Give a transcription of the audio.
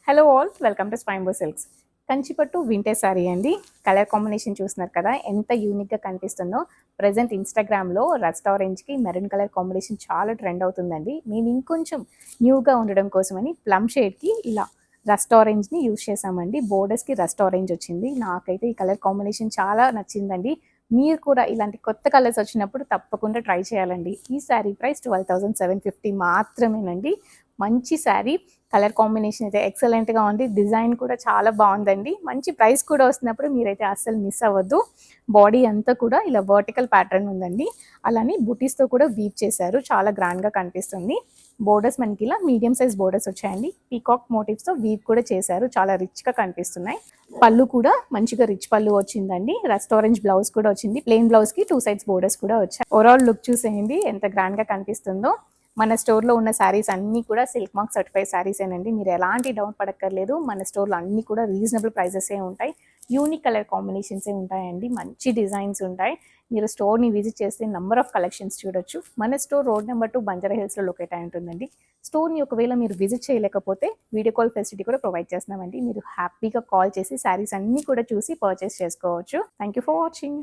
Hello all, welcome to Swayambhu silks. Kanchipattu vintage sorry అండి. Colour combination చూస్తున్నారు కదా, ఎంత యూనిక్గా కనిపిస్తుందో. ప్రజెంట్ ఇన్స్టాగ్రామ్లో రస్ట్ ఆరెంజ్కి మెరూన్ కలర్ కాంబినేషన్ చాలా ట్రెండ్ అవుతుందండి. మేము ఇంకొంచెం న్యూగా ఉండడం కోసమని ప్లమ్ షేడ్కి ఇలా రస్ట్ ఆరెంజ్ని యూజ్ చేసామండి. బోర్డర్స్కి రస్ట్ ఆరెంజ్ వచ్చింది. నాకైతే ఈ కలర్ కాంబినేషన్ చాలా నచ్చిందండి. మీరు కూడా ఇలాంటి కొత్త కలర్స్ వచ్చినప్పుడు తప్పకుండా ట్రై చేయాలండి. ఈ శారీ ప్రైస్ 12,750 మాత్రమేనండి. మంచి శారీ, కలర్ కాంబినేషన్ అయితే ఎక్సలెంట్గా ఉంది. డిజైన్ కూడా చాలా బాగుందండి. మంచి ప్రైస్ కూడా వస్తున్నప్పుడు మీరైతే అస్సలు మిస్ అవ్వద్దు. బాడీ అంతా కూడా ఇలా వర్టికల్ ప్యాటర్న్ ఉందండి. అలానే బుటీస్తో కూడా వీవ్ చేశారు, చాలా గ్రాండ్గా కనిపిస్తుంది. బోర్డర్స్ మనకి ఇలా మీడియం సైజ్ బోర్డర్స్ వచ్చాయండి. పీకాక్ మోటివ్స్తో వీవ్ కూడా చేశారు, చాలా రిచ్గా కనిపిస్తున్నాయి. పళ్ళు కూడా మంచిగా రిచ్ పళ్ళు వచ్చిందండి. రస్ట్ ఆరెంజ్ బ్లౌజ్ కూడా వచ్చింది. ప్లెయిన్ బ్లౌజ్కి 2 సైడ్స్ బోర్డర్స్ కూడా వచ్చాయి. ఓవరాల్ లుక్ చూసేయండి ఎంత గ్రాండ్గా కనిపిస్తుందో. మన స్టోర్లో ఉన్న శారీస్ అన్నీ కూడా సిల్క్ మార్క్ సర్టిఫైడ్ శారీసేనండి. మీరు ఎలాంటి డౌట్ పడక్కర్లేదు. మన స్టోర్లో అన్నీ కూడా రీజనబుల్ ప్రైజెసే ఉంటాయి. యూనిక్ కలర్ కాంబినేషన్సే ఉంటాయండి. మంచి డిజైన్స్ ఉంటాయి. మీరు స్టోర్ని విజిట్ చేస్తే నెంబర్ ఆఫ్ కలెక్షన్స్ చూడొచ్చు. మన స్టోర్ రోడ్ నెంబర్ 2 బంజారా హిల్స్లో లొకేట్ అయి ఉంటుందండి. స్టోర్ని ఒకవేళ మీరు విజిట్ చేయలేకపోతే వీడియో కాల్ ఫెసిలిటీ కూడా ప్రొవైడ్ చేస్తున్నామండి. మీరు హ్యాపీగా కాల్ చేసి శారీస్ అన్నీ కూడా చూసి పర్చేస్ చేసుకోవచ్చు. Thank you for watching.